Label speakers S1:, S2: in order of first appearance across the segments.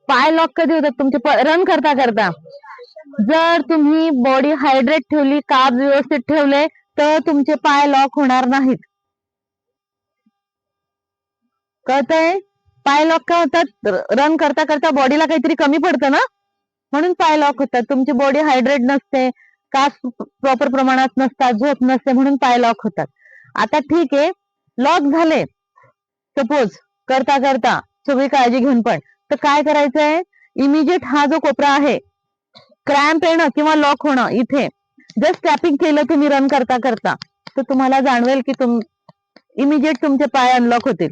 S1: पाय लॉक कधी होतात तुमचे? रन करता करता. जर तुम्ही बॉडी हायड्रेट ठेवली, कार्ब व्यवस्थित ठेवले, तर तुमचे पाय लॉक होणार नाहीत. कळतंय? पाय लॉक का होतात? रन करता करता बॉडीला काहीतरी कमी पडतं ना, म्हणून पाय लॉक होतात. तुमची बॉडी हायड्रेट नसते, कार्ब प्रॉपर प्रमाणात नसतात, झोप नसते, म्हणून पाय लॉक होतात. आता ठीक आहे, लॉक झाले सपोज करता करता सगळी काळजी घेऊन, पण तर काय करायचंय? इमिजिएट हा जो कोपरा आहे, क्रॅम्प येणं किंवा लॉक होणं, इथे जस्ट टॅपिंग केलं तुम्ही रन करता करता, तर तुम्हाला जाणवेल की इमिजिएट तुमचे पाय अनलॉक होतील.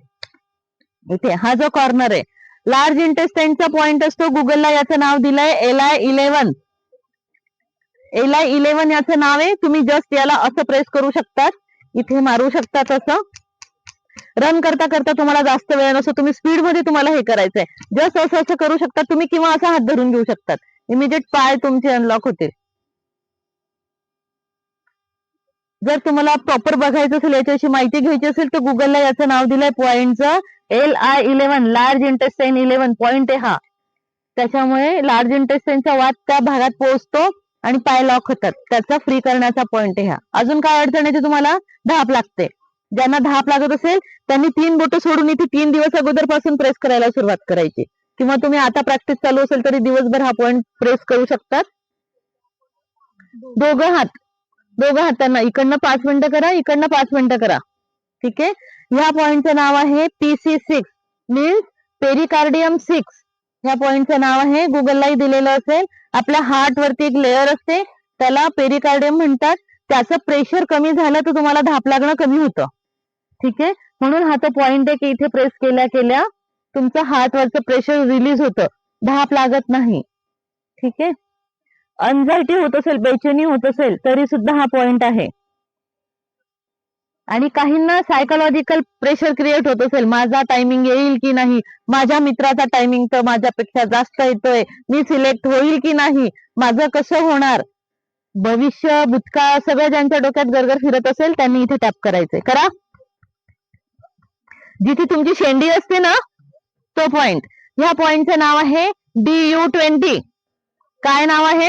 S1: इथे हा जो कॉर्नर आहे, लार्ज इंटेस्टाइनचा पॉइंट असतो. गुगलला याचं नाव दिलंय LI11. LI11 याचं नाव आहे. तुम्ही जस्ट याला असं प्रेस करू शकतात, इथे मारू शकतात असं. रन करता करता तुम्हाला जास्त वेळ नसतो, तुम्ही स्पीड मध्ये तुम्हाला हे करायचंय, जस्ट असं असं करू शकतात तुम्ही, किंवा असा हात धरून घेऊ शकतात. इमिजिएट पाय तुमचे अनलॉक होतील. जर तुम्हाला प्रॉपर बघायचं असेल, याच्याविषयी माहिती घ्यायची असेल, तर गुगलला याचं नाव दिलंय पॉइंटचं LI11, लार्ज इंटेस्टाईन 11 पॉइंट आहे हा. त्याच्यामुळे लार्ज इंटेस्टाईनचा वात त्या भागात पोहोचतो आणि पाय लॉक होतात. त्याचा फ्री करण्याचा पॉइंट आहे हा. अजून काय अडचण येते तुम्हाला? धाप लागते. ज्यांना धाप लागत असेल त्यांनी 3 बोटं सोडून इथे 3 दिवस अगोदरपासून प्रेस करायला सुरुवात करायची, किंवा तुम्ही आता प्रॅक्टिस चालू असेल तरी दिवसभर हा पॉइंट प्रेस करू शकतात. दोघं हातांना इकडनं 5 मिनिटं करा, इकडनं 5 मिनिटं करा. ठीक आहे. ह्या पॉइंटचं नाव आहे PC6, मीन्स पेरिकार्डियम 6. ह्या पॉइंटचं नाव आहे, गुगललाही दिलेलं असेल. आपल्या हार्ट वरती एक लेअर असते, त्याला पेरिकार्डियम म्हणतात. त्याचं प्रेशर कमी झालं तर तुम्हाला धाप लागणं कमी होतं. ठीक आहे. म्हणून हा तो पॉइंट आहे की इथे प्रेस केल्या केल्या तुमचं हार्टवरचं प्रेशर रिलीज होतं, धाप लागत नाही. ठीक आहे. अनझायटी होत असेल, बेचैनी होत असेल, तरी सुद्धा हा पॉइंट आहे. आणि काहींना सायकोलॉजिकल प्रेशर क्रिएट होत असेल, माझा टायमिंग येईल की नाही, माझ्या मित्राचा टायमिंग तर माझ्यापेक्षा जास्त येतोय, मी सिलेक्ट होईल की नाही, माझं कसं होणार, भविष्य भूतकाळ सगळं ज्यांच्या डोक्यात गरगर फिरत असेल त्यांनी इथे टॅप करायचंय. करा. जिथे तुमची शेंडी असते ना, तो पॉइंट. ह्या पॉइंटचं नाव आहे DU20. काय नाव आहे?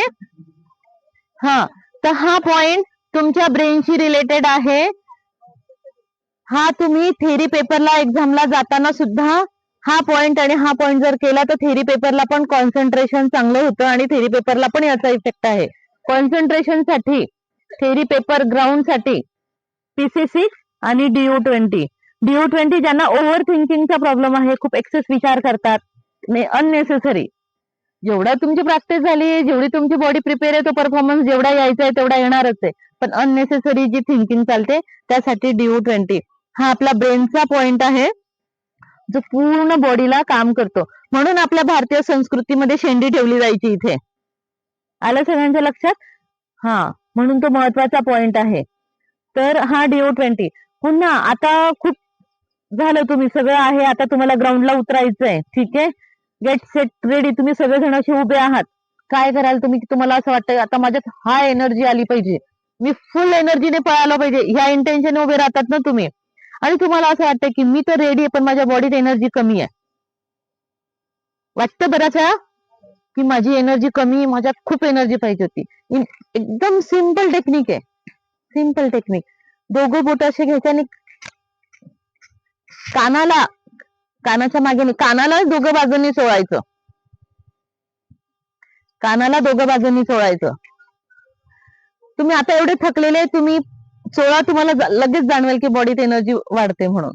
S1: हा, तर हा पॉइंट तुमच्या ब्रेनशी रिलेटेड आहे. हा तुम्ही थेरी पेपरला एक्झामला जाताना सुद्धा हा पॉइंट आणि हा पॉइंट जर केला तर थेरी पेपरला पण कॉन्सन्ट्रेशन चांगलं होतं, आणि थेरी पेपरला पण याचा इफेक्ट आहे. कॉन्सन्ट्रेशन साठी, थेरी पेपर ग्राउंड साठी PC6 आणि DU20. DU20 ज्यांना ओव्हर थिंकिंगचा प्रॉब्लेम आहे, खूप एक्सेस विचार करतात, अननेसेसरी. जेवढा तुमची प्रॅक्टिस झाली, जेवढी तुमची बॉडी प्रिपेअर आहे, तो परफॉर्मन्स जेवढा यायचा आहे तेवढा येणारच आहे. पण अननेसेसरी जी थिंकिंग चालते त्यासाठी DU20 हा आपला ब्रेनचा पॉइंट आहे, जो पूर्ण बॉडीला काम करतो. म्हणून आपल्या भारतीय संस्कृतीमध्ये शेंडी ठेवली जायची इथे. आलं सगळ्यांच्या लक्षात? हा, म्हणून तो महत्वाचा पॉइंट आहे. तर हा DU20. पुन्हा आता खूप झालं, तुम्ही सगळं आहे, आता तुम्हाला ग्राउंडला उतरायचंय. ठीक आहे. Get set ready. तुम्ही सगळेजण असे उभे आहात. काय कराल तुम्ही? तुम्हाला असं वाटतं आता माझ्यात हाय एनर्जी आली पाहिजे, मी फुल एनर्जीने पळायला पाहिजे, ह्या इंटेन्शन उभे राहतात ना तुम्ही. आणि तुम्हाला असं वाटतं की मी तर रेडी आहे, पण माझ्या बॉडीत एनर्जी कमी आहे. वाटतं बराच वेळा की माझी एनर्जी कमी, माझ्यात खूप एनर्जी पाहिजे होती. एकदम सिंपल टेक्निक आहे, सिंपल टेक्निक. दोघं बोट असे घ्यायचे आणि कानाच्या मागे, कानाला दोघं बाजूंनी चोळायचं, कानाला दोघं बाजूंनी चोळायचं. तुम्ही आता एवढे थकलेले, तुम्ही चोळा, तुम्हाला लगेच जाणवेल की बॉडीत एनर्जी वाढते, म्हणून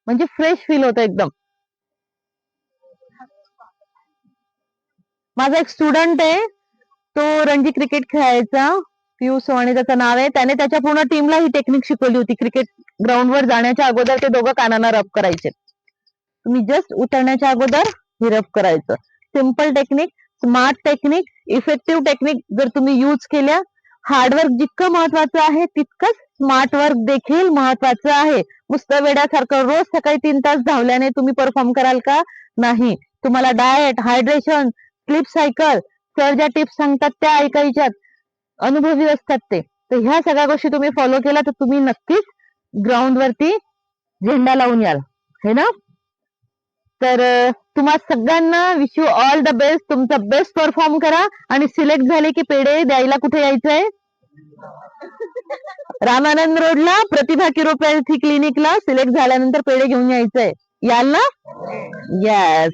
S1: म्हणजे फ्रेश फील होतं एकदम. माझा एक स्टुडंट आहे, तो रणजी क्रिकेट खेळायचा, पियुष सोहाणे त्याचं नाव आहे. त्याने त्याच्या पूर्ण टीमला ही टेक्निक शिकवली होती. क्रिकेट ग्राउंडवर जाण्याच्या अगोदर ते दोघं कानाला रब करायचे. तुम्ही जस्ट उतरण्याच्या अगोदर हे रब करायचं. Simple technique, smart technique, effective technique जर तुम्ही यूज केल्या. हार्डवर्क जितकं महत्वाचं आहे तितकंच स्मार्ट वर्क देखील महत्वाचं आहे. नुसतं वेड्यासारखं रोज सकाळी 3 तास धावल्याने तुम्ही परफॉर्म कराल का? नाही. तुम्हाला diet, hydration, sleep cycle, sir ज्या टिप्स सांगतात त्या ऐकायच्यात. अनुभवी असतात ते. तर ह्या सगळ्या गोष्टी तुम्ही फॉलो केल्या तर तुम्ही नक्कीच ग्राउंड वरती झेंडा लावून याल, है ना? तर तुम्हा सगळ्यांना wish you all the best. तुमचा बेस्ट परफॉर्म करा आणि सिलेक्ट झाले की पेढे द्यायला कुठे यायचंय? रामानंद रोडला प्रतिभा किरोपॅथी क्लिनिकला सिलेक्ट झाल्यानंतर पेढे घेऊन यायचंय. याल ना? येस.